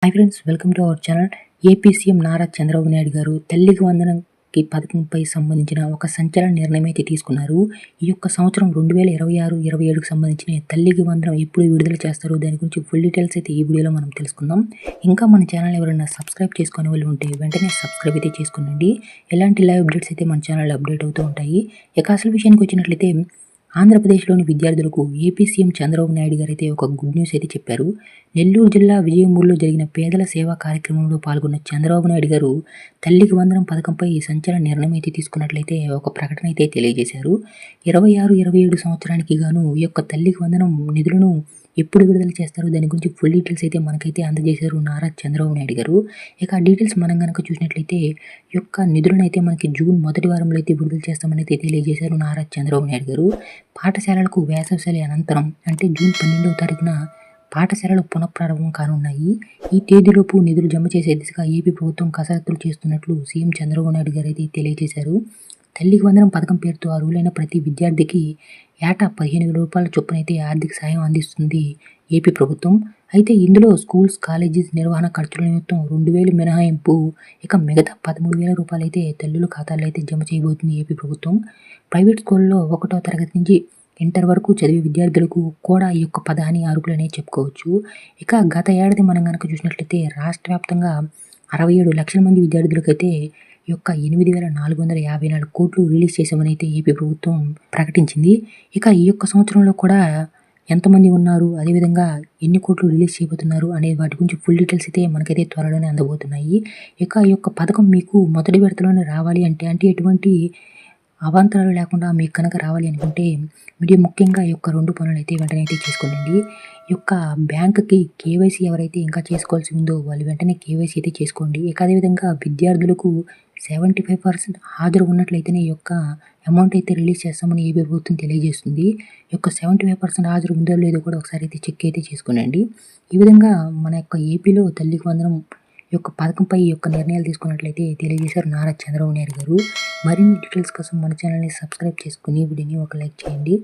Hi friends, welcome to our channel. AP CM Nara Chandrababu Naidu గారు తల్లికి వందనంకి పథకంపై సంబంధించిన ఒక సంచలన నిర్ణయం అయితే తీసుకున్నారు. ఈ యొక్క సంవత్సరం 2026-27కి సంబంధించిన తల్లికి వందనం ఎప్పుడు విడుదల చేస్తారు, దాని గురించి ఫుల్ డీటెయిల్స్ అయితే ఈ వీడియోలో మనం తెలుసుకుందాం. ఇంకా మన ఛానల్ ఎవరైనా సబ్స్క్రైబ్ చేసుకునే వాళ్ళు ఉంటే వెంటనే సబ్స్క్రైబ్ అయితే చేసుకోండి. ఎలాంటి లైవ్ అప్డేట్స్ అయితే మన ఛానల్లో అప్డేట్ అవుతూ ఉంటాయి. ఇక అసలు విషయానికి వచ్చినట్లయితే ఆంధ్రప్రదేశ్లోని విద్యార్థులకు ఏపీ సీఎం చంద్రబాబు నాయుడు గారు అయితే ఒక గుడ్ న్యూస్ అయితే చెప్పారు. నెల్లూరు జిల్లా విజయమూరులో జరిగిన పేదల సేవా కార్యక్రమంలో పాల్గొన్న చంద్రబాబు నాయుడు గారు తల్లికి వందనం పథకంపై సంచలన నిర్ణయం అయితే తీసుకున్నట్లయితే ఒక ప్రకటన అయితే తెలియజేశారు. 26-27 సంవత్సరానికి గాను ఈ యొక్క తల్లికి వందనం నిధులను ఎప్పుడు విడుదల చేస్తారు, దాని గురించి ఫుల్ డీటెయిల్స్ అయితే మనకైతే అందజేశారు నారా చంద్రబాబు నాయుడు గారు. ఇక ఆ డీటెయిల్స్ మనం కనుక చూసినట్లయితే ఈ యొక్క నిధులను అయితే మనకి జూన్ మొదటి వారంలో అయితే విడుదల చేస్తామని అయితే తెలియజేశారు నారా చంద్రబాబు నాయుడు గారు. పాఠశాలలకు వేసవిశాలి అనంతరం అంటే జూన్ 12వ తారీఖున పాఠశాలలు పునఃప్రారంభం కానున్నాయి. ఈ తేదీలోపు నిధులు జమ చేసే దిశగా ఏపీ ప్రభుత్వం కసరత్తులు చేస్తున్నట్లు సీఎం చంద్రబాబు నాయుడు గారు అయితే తెలియజేశారు. తల్లికి వందనం పథకం పేరుతో అర్హులైన ప్రతి విద్యార్థికి ఏటా 15,000 రూపాయల చొప్పున అయితే ఆర్థిక సాయం అందిస్తుంది ఏపీ ప్రభుత్వం. అయితే ఇందులో స్కూల్స్, కాలేజీస్ నిర్వహణ ఖర్చుల నిమిత్తం 2,000 మినహాయింపు, ఇక మిగతా 13,000 రూపాయలు అయితే తల్లుల ఖాతాల్లో అయితే జమ చేయబోతుంది ఏపీ ప్రభుత్వం. ప్రైవేట్ స్కూల్లో 1వ తరగతి నుంచి ఇంటర్ వరకు చదివే విద్యార్థులకు కూడా ఈ యొక్క పదాన్ని అర్హులనే చెప్పుకోవచ్చు. ఇక గత ఏడాది మనం కనుక చూసినట్లయితే రాష్ట్ర వ్యాప్తంగా 67 లక్షల మంది విద్యార్థులకైతే ఈ యొక్క 8,454 కోట్లు రిలీజ్ చేశామని అయితే ఏపీ ప్రభుత్వం ప్రకటించింది. ఇక ఈ యొక్క సంవత్సరంలో కూడా ఎంతమంది ఉన్నారు, అదేవిధంగా ఎన్ని కోట్లు రిలీజ్ చేయబోతున్నారు అనే వాటి గురించి ఫుల్ డీటెయిల్స్ అయితే మనకైతే త్వరలోనే అందబోతున్నాయి. ఇక ఈ యొక్క పథకం మీకు మొదటి విడతలోనే రావాలి అంటే ఎటువంటి అవాంతరాలు లేకుండా మీకు కనుక రావాలి అనుకుంటే మీరు ముఖ్యంగా ఈ యొక్క 2 పనులు అయితే వెంటనే అయితే చేసుకోండి. ఈ యొక్క బ్యాంకుకి కేవైసీ ఎవరైతే ఇంకా చేసుకోవాల్సి ఉందో వాళ్ళు వెంటనే కేవైసీ అయితే చేసుకోండి. ఇక అదేవిధంగా విద్యార్థులకు 75% హాజరు ఉన్నట్లయితేనే ఈ యొక్క అమౌంట్ అయితే రిలీజ్ చేస్తామని ఏపీ ప్రభుత్వం తెలియజేస్తుంది. ఈ యొక్క 75% హాజరు ఉందో లేదో కూడా ఒకసారి అయితే చెక్ అయితే చేసుకోనండి. ఈ విధంగా మన యొక్క ఏపీలో తల్లికి వందనం ఈ యొక్క పథకంపై ఈ యొక్క నిర్ణయాలు తీసుకున్నట్లయితే తెలియజేశారు నారా చంద్రబాబు నాయుడు గారు. మరిన్ని డీటెయిల్స్ కోసం మన ఛానల్ని సబ్స్క్రైబ్ చేసుకుని వీడియోని ఒక లైక్ చేయండి.